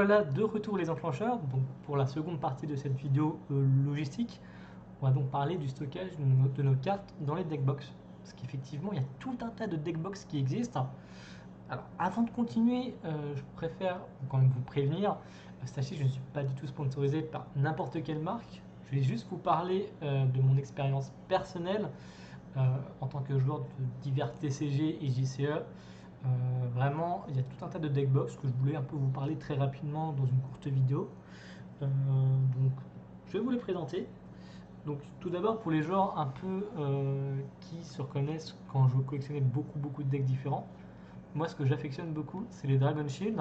voilà, de retour les enclencheurs. Donc pour la seconde partie de cette vidéo logistique, on va donc parler du stockage de nos cartes dans les deckbox. Parce qu'effectivement, il y a tout un tas de deckbox qui existent. Alors avant de continuer, je préfère quand même vous prévenir, sachez que je ne suis pas du tout sponsorisé par n'importe quelle marque. Je vais juste vous parler de mon expérience personnelle en tant que joueur de divers TCG et JCE. Vraiment, il y a tout un tas de deckbox que je voulais un peu vous parler très rapidement dans une courte vidéo. Donc, je vais vous les présenter. Donc, tout d'abord, pour les joueurs un peu qui se reconnaissent quand je collectionnais beaucoup de decks différents, moi, ce que j'affectionne beaucoup, c'est les Dragon Shield.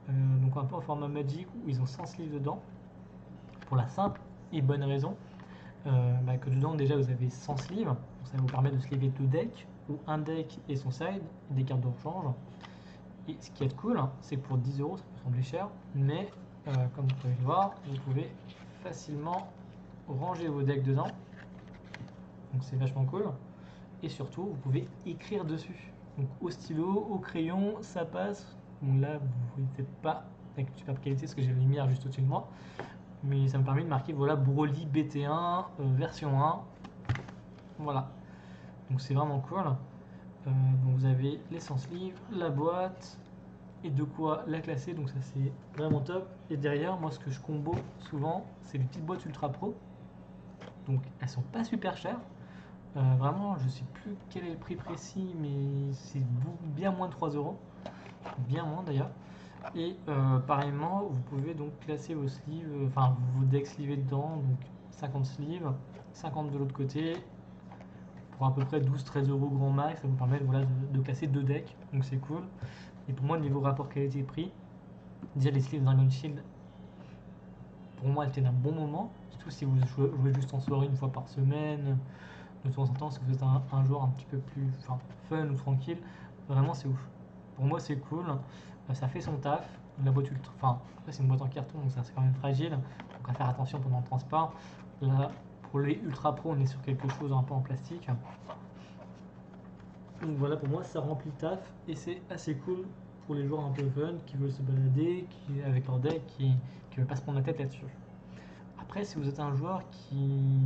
Donc, un peu en format Magic où ils ont 100 sleeves dedans. Pour la simple et bonne raison que dedans, déjà, vous avez 100 sleeves. Donc, ça vous permet de sleever 2 decks ou un deck et son side, des cartes de rechange. Et ce qui est cool, c'est que pour 10 euros, ça peut sembler cher, mais comme vous pouvez le voir, vous pouvez facilement ranger vos decks dedans. Donc c'est vachement cool. Et surtout, vous pouvez écrire dessus. Donc au stylo, au crayon, ça passe. Bon là, vous ne faites pas avec une superbe qualité parce que j'ai la lumière juste au-dessus de moi. Mais ça me permet de marquer voilà Broly BT1 version 1. Voilà. Donc c'est vraiment cool. Donc vous avez les 100 sleeves, la boîte, et de quoi la classer, donc ça c'est vraiment top. Et derrière, moi ce que je combo souvent, c'est les petites boîtes Ultra Pro. Donc elles sont pas super chères. Vraiment, je sais plus quel est le prix précis, mais c'est bien moins de 3 euros. Bien moins d'ailleurs. Et pareillement, vous pouvez donc classer vos sleeves, enfin vos decks sleevés dedans, donc 50 sleeves, 50 de l'autre côté, pour à peu près 12-13 euros grand max. Ça vous permet voilà, de classer 2 decks, donc c'est cool. Et pour moi, niveau rapport qualité-prix, déjà les sleeves Dragon Shield, pour moi, elles tiennent un bon moment. Surtout si vous jouez juste en soirée une fois par semaine, de temps en temps, si vous êtes un joueur un petit peu plus fun ou tranquille, vraiment c'est ouf. Pour moi, c'est cool. Ça fait son taf. La boîte ultra, après c'est une boîte en carton, donc c'est quand même fragile. Donc à faire attention pendant le transport. Là, pour les Ultra Pro, on est sur quelque chose un peu en plastique. Donc voilà, pour moi, ça remplit le taf et c'est assez cool pour les joueurs un peu fun qui veulent se balader avec leur deck, qui ne veulent pas se prendre la tête là-dessus. Après, si vous êtes un joueur qui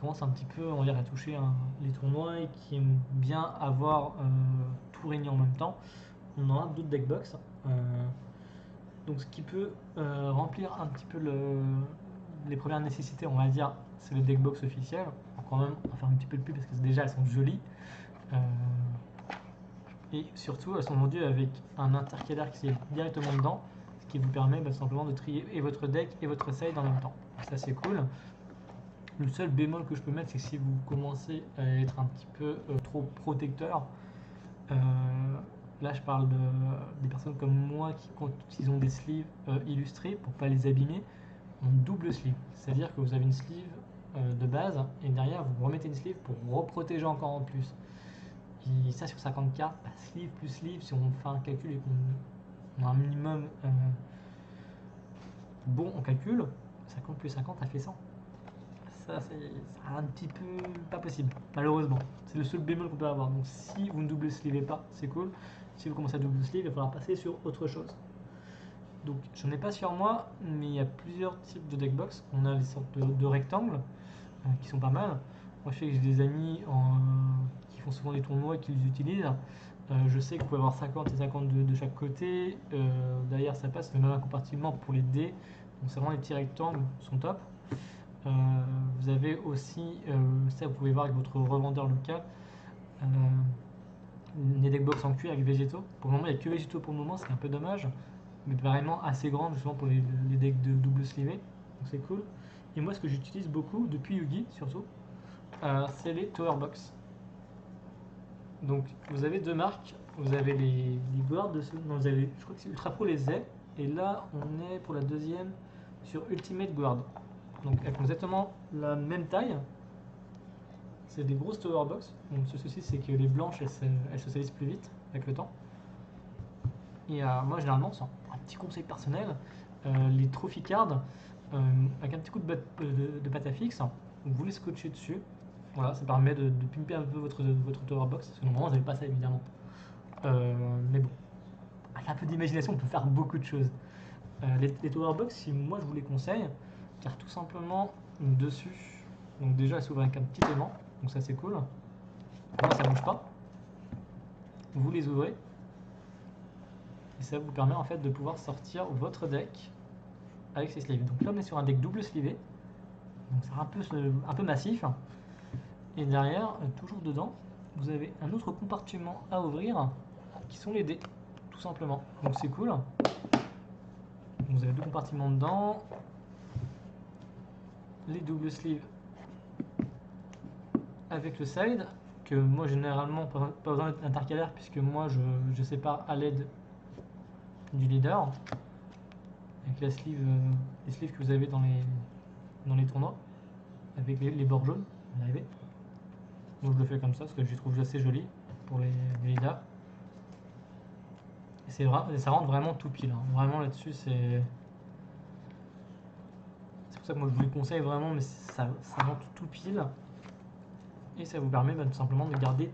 commence un petit peu on va dire, à toucher les tournois et qui aime bien avoir tout régné en même temps, on aura d'autres deckbox. Donc ce qui peut remplir un petit peu les premières nécessités, on va dire, c'est le deckbox officiel. Donc quand même, on va faire un petit peu de pub parce que déjà elles sont jolies. Et surtout, elles sont vendues avec un intercalaire qui est directement dedans, ce qui vous permet simplement de trier et votre deck et votre side en même temps. Donc ça c'est cool. Le seul bémol que je peux mettre, c'est que si vous commencez à être un petit peu trop protecteur, là je parle des personnes comme moi qui, quand ils ont des sleeves illustrés, pour pas les abîmer, ont double sleeve. C'est-à-dire que vous avez une sleeve de base et derrière vous remettez une sleeve pour reprotéger encore en plus. Et ça sur 50 cartes, sleeve plus sleeve, si on fait un calcul et qu'on a un minimum bon en calcul, 50 plus 50 ça fait 100. Ça c'est un petit peu pas possible, malheureusement. C'est le seul bémol qu'on peut avoir. Donc si vous ne double sleevez pas, c'est cool. Si vous commencez à double sleeve, il va falloir passer sur autre chose. Donc j'en ai pas sur moi, mais il y a plusieurs types de deckbox. On a des sortes de rectangles qui sont pas mal. Moi je sais que j'ai des amis qui font souvent des tournois et qui les utilisent. Je sais que vous pouvez avoir 50 et 50 de chaque côté. Derrière ça passe, même un compartiment pour les dés. Donc c'est vraiment les petits rectangles sont top. Vous avez aussi, ça vous pouvez voir avec votre revendeur local, des deckbox en cuir avec végétaux. Pour le moment, il n'y a que végétaux pour le moment, c'est un peu dommage, mais vraiment assez grande justement pour les decks de double sleeve, donc c'est cool. Et moi, ce que j'utilise beaucoup depuis Yugi surtout, c'est les Tower Box. Donc vous avez deux marques, vous avez les guards, non, vous avez, je crois que c'est Ultra Pro les ailes, et là on est pour la deuxième sur Ultimate Guard. Donc elles font exactement la même taille. C'est des grosses tower box. Donc ce souci c'est que les blanches elles se salissent plus vite avec le temps. Et moi généralement, c'est un petit conseil personnel, les trophy cards avec un petit coup de pâte à fixe, vous les scotchez dessus. Voilà, ça permet de pimper un peu votre tower box. Parce que normalement vous n'avez pas ça évidemment. Mais bon, avec un peu d'imagination on peut faire beaucoup de choses. Les Towerbox, si moi je vous les conseille, car tout simplement dessus, donc déjà elles s'ouvrent avec un petit aimant, donc ça c'est cool. Moi ça bouge pas. Vous les ouvrez et ça vous permet en fait de pouvoir sortir votre deck avec ces sleeves. Donc là on est sur un deck double sleevé, donc c'est un peu massif. Et derrière, toujours dedans, vous avez un autre compartiment à ouvrir qui sont les dés, tout simplement. Donc c'est cool. Vous avez deux compartiments dedans, les double sleeves avec le side, que moi généralement pas besoin d'être intercalaire puisque moi je sépare à l'aide du leader avec la sleeve, les sleeves que vous avez dans les tournois avec les bords jaunes. Vous arrivez. Moi je le fais comme ça parce que je les trouve assez joli pour les leaders. Et ça rentre vraiment tout pile. Hein. Vraiment là-dessus c'est pour ça que moi je vous le conseille vraiment, mais ça rentre tout pile. Et ça vous permet tout simplement de garder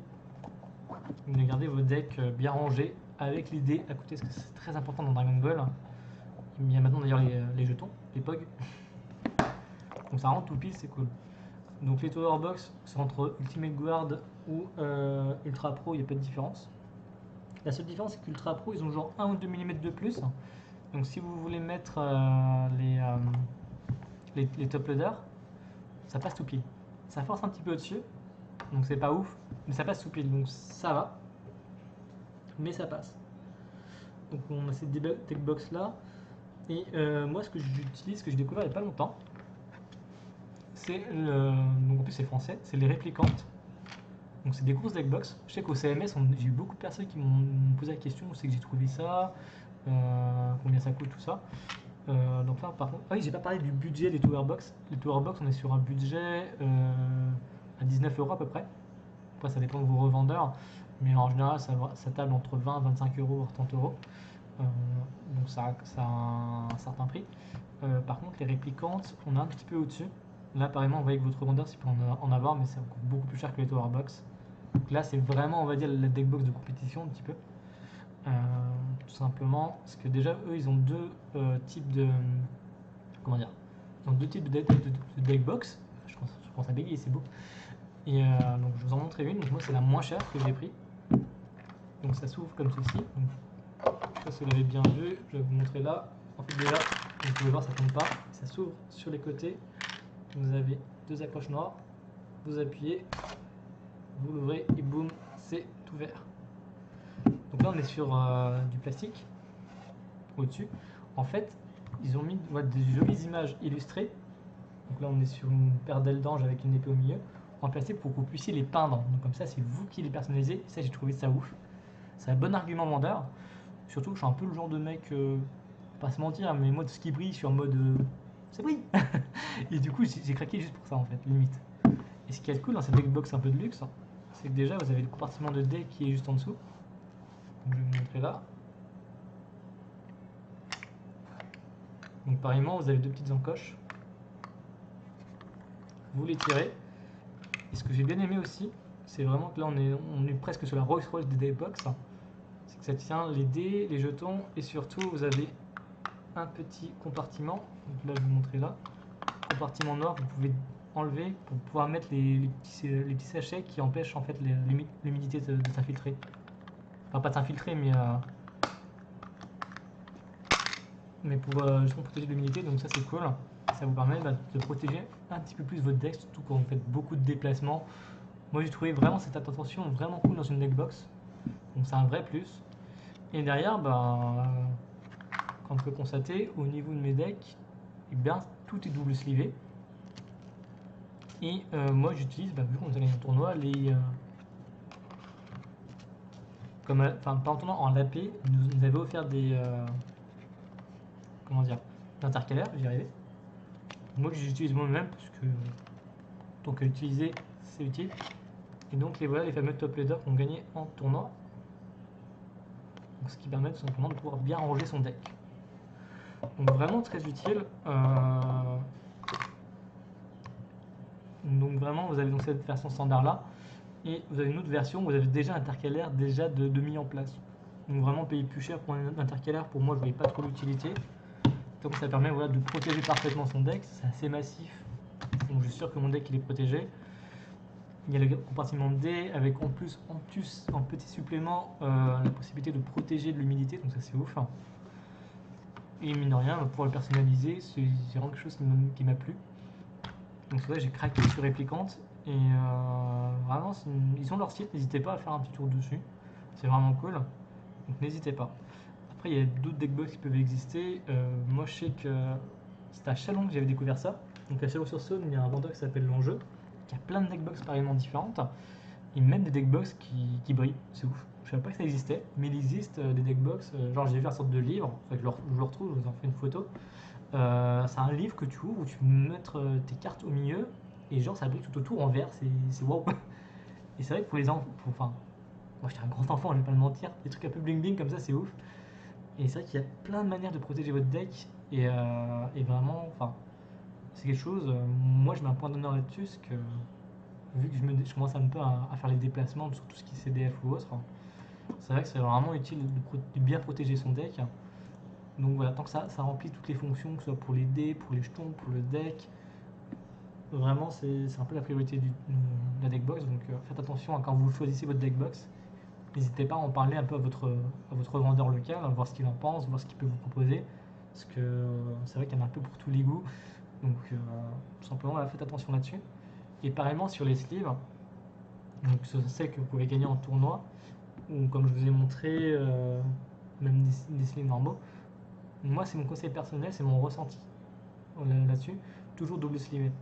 vos decks bien rangés avec les dés à côté, parce que c'est très important dans Dragon Ball. Il y a maintenant d'ailleurs les jetons, les POG. Donc ça rentre tout pile, c'est cool. Donc les Tower Box, c'est entre Ultimate Guard ou Ultra Pro, il n'y a pas de différence. La seule différence, c'est qu'Ultra Pro, ils ont genre 1 ou 2 mm de plus. Donc si vous voulez mettre les top loaders, ça passe tout pile. Ça force un petit peu au-dessus, donc c'est pas ouf, mais ça passe tout pile, donc ça va. Mais ça passe. Donc on a cette deck box là. Et moi, ce que j'utilise, que j'ai découvert il n'y a pas longtemps, c'est donc en plus c'est français, c'est les réplicantes. Donc c'est des grosses deck box. Je sais qu'au CMS, j'ai eu beaucoup de personnes qui m'ont posé la question où c'est que j'ai trouvé ça, combien ça coûte, tout ça. Donc là, par contre, ah oui, j'ai pas parlé du budget des Tower Box. Les Tower Box, on est sur un budget à 19 € à peu près. Après, ça dépend de vos revendeurs, mais en général, ça table entre 20 et 25 €, voire 30 €. Donc ça a un certain prix. Par contre, les réplicantes, on est un petit peu au-dessus. Là, apparemment, vous voyez que votre revendeur, s'il peut en avoir, mais ça coûte beaucoup plus cher que les Tower Box. Donc là, c'est vraiment, on va dire, la deck box de compétition, un petit peu. Tout simplement, parce que déjà, eux, ils ont deux types de. Comment dire? Ils ont deux types de deck box. Je pense à bégayer, c'est beau. Et donc, je vous en montrer une. Donc, moi, c'est la moins chère que j'ai pris. Donc, ça s'ouvre comme ceci. Donc, je sais pas si vous l'avez bien vu. Je vais vous montrer là. En fait, déjà, vous pouvez voir, ça ne tombe pas. Ça s'ouvre sur les côtés. Vous avez deux accroches noires. Vous appuyez. Vous l'ouvrez et boum, c'est ouvert. Donc là, on est sur du plastique au-dessus. En fait, ils ont mis des jolies images illustrées. Donc là, on est sur une paire d'ailes d'ange avec une épée au milieu en plastique pour que vous puissiez les peindre. Donc comme ça, c'est vous qui les personnalisez. Ça, j'ai trouvé ça ouf. C'est un bon argument vendeur. Surtout que je suis un peu le genre de mec, pas se mentir, mais moi, tout ce qui brille, je suis en mode ça brille. Et du coup, j'ai craqué juste pour ça en fait, limite. Et ce qui est cool dans cette deck box un peu de luxe, c'est que déjà, vous avez le compartiment de dés qui est juste en dessous. Donc, je vais vous montrer là. Donc pareillement, vous avez deux petites encoches. Vous les tirez. Et ce que j'ai bien aimé aussi, c'est vraiment que là on est presque sur la Rolls Royce des deck box. C'est que ça tient les dés, les jetons et surtout vous avez un petit compartiment. Donc là je vais vous montrer là. Compartiment noir, vous pouvez enlever pour pouvoir mettre les petits sachets qui empêchent en fait l'humidité de s'infiltrer. Enfin pas de s'infiltrer mais pour justement protéger l'humidité, donc ça c'est cool. Ça vous permet de protéger un petit peu plus votre deck, surtout quand vous faites beaucoup de déplacements. Moi j'ai trouvé vraiment cette attention vraiment cool dans une deck box, donc c'est un vrai plus. Et derrière, comme on peut constater, au niveau de mes decks, eh bien, tout est double sleevé. Et moi j'utilise, vu qu'on a gagné un tournoi, pas en tournoi, en AP, nous avait offert des comment dire, d'intercalaires, j'y arrivais. Moi que j'utilise moi-même parce que tant qu'à utiliser, c'est utile. Et donc voilà les fameux top leaders qu'on gagnait en tournoi. Donc, ce qui permet tout simplement de pouvoir bien ranger son deck. Donc vraiment très utile. Donc vraiment vous avez donc cette version standard là. Et vous avez une autre version où vous avez déjà un intercalaire déjà de mis en place. Donc vraiment payer plus cher pour un intercalaire, pour moi je ne voyais pas trop l'utilité. Donc ça permet voilà, de protéger parfaitement son deck, c'est assez massif, donc je suis sûr que mon deck il est protégé. Il y a le compartiment D avec en plus en petit supplément la possibilité de protéger de l'humidité, donc ça c'est ouf. Et mine de rien, pour le personnaliser, c'est vraiment quelque chose qui m'a plu. Donc c'est vrai, j'ai craqué sur Réplicante et vraiment ils ont leur site, n'hésitez pas à faire un petit tour dessus, c'est vraiment cool, donc n'hésitez pas. Après il y a d'autres deckbox qui peuvent exister, moi je sais que c'était à Chalon que j'avais découvert ça, donc à Chalon-sur-Saône il y a un vendeur qui s'appelle L'Enjeu, qui a plein de deckbox pareillement différentes, ils mettent des deckbox qui brillent, c'est ouf. Je savais pas que ça existait, mais il existe des deckbox, genre j'ai vu une sorte de livre, je le retrouve, je vous en fais une photo. C'est un livre que tu ouvres où tu peux mettre tes cartes au milieu et genre ça brille tout autour en vert, c'est waouh. Et c'est vrai que pour les enfants, enfin, moi j'étais un grand enfant, je vais pas le mentir, des trucs un peu bling bling comme ça c'est ouf. Et c'est vrai qu'il y a plein de manières de protéger votre deck et vraiment, enfin, c'est quelque chose, moi je mets un point d'honneur là-dessus, parce que vu que je commence un peu à faire les déplacements sur tout ce qui est CDF ou autre, c'est vrai que c'est vraiment utile de bien protéger son deck. Donc voilà, tant que ça remplit toutes les fonctions, que ce soit pour les dés, pour les jetons, pour le deck, vraiment c'est un peu la priorité de la deckbox. Donc faites attention quand vous choisissez votre deckbox. N'hésitez pas à en parler un peu à votre vendeur local, à voir ce qu'il en pense, voir ce qu'il peut vous proposer. Parce que c'est vrai qu'il y en a un peu pour tous les goûts. Donc tout simplement, voilà, faites attention là-dessus. Et pareillement sur les sleeves, donc celles que vous pouvez gagner en tournoi, ou comme je vous ai montré, même des sleeves normaux. Moi, c'est mon conseil personnel, c'est mon ressenti là-dessus. Toujours double sleeve.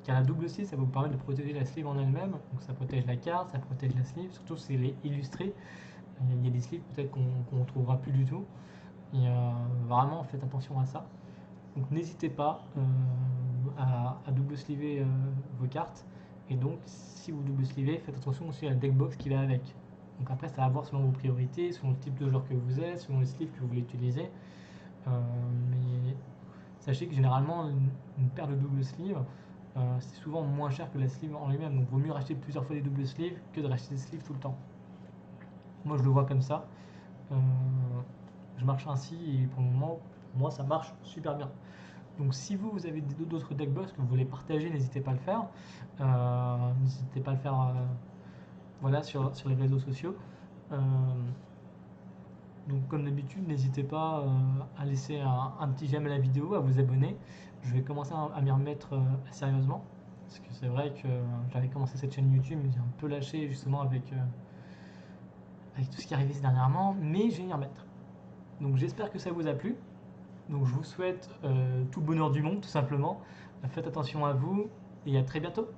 Car la double sleeve, ça vous permet de protéger la sleeve en elle-même. Donc ça protège la carte, ça protège la sleeve. Surtout si elle est illustrée. Il y a des sleeves peut-être qu'on ne trouvera plus du tout. Et vraiment, faites attention à ça. Donc n'hésitez pas à double sleever vos cartes. Et donc, si vous double sleevez, faites attention aussi à la deckbox qui va avec. Donc après, ça va voir selon vos priorités, selon le type de joueur que vous êtes, selon les sleeves que vous voulez utiliser. Mais sachez que généralement, une paire de double sleeve, c'est souvent moins cher que la sleeve en lui-même. Donc, vaut mieux racheter plusieurs fois des double sleeves que de racheter des sleeves tout le temps. Moi, je le vois comme ça. Euh, je marche ainsi et pour le moment, moi, ça marche super bien. Donc, si vous avez d'autres deckbox que vous voulez partager, n'hésitez pas à le faire. N'hésitez pas à le faire voilà, sur les réseaux sociaux. Donc comme d'habitude, n'hésitez pas à laisser un petit j'aime à la vidéo, à vous abonner. Je vais commencer à m'y remettre sérieusement. Parce que c'est vrai que j'avais commencé cette chaîne YouTube, mais j'ai un peu lâché justement avec tout ce qui est arrivé dernièrement. Mais je vais m'y remettre. Donc j'espère que ça vous a plu. Donc je vous souhaite tout le bonheur du monde tout simplement. Faites attention à vous et à très bientôt.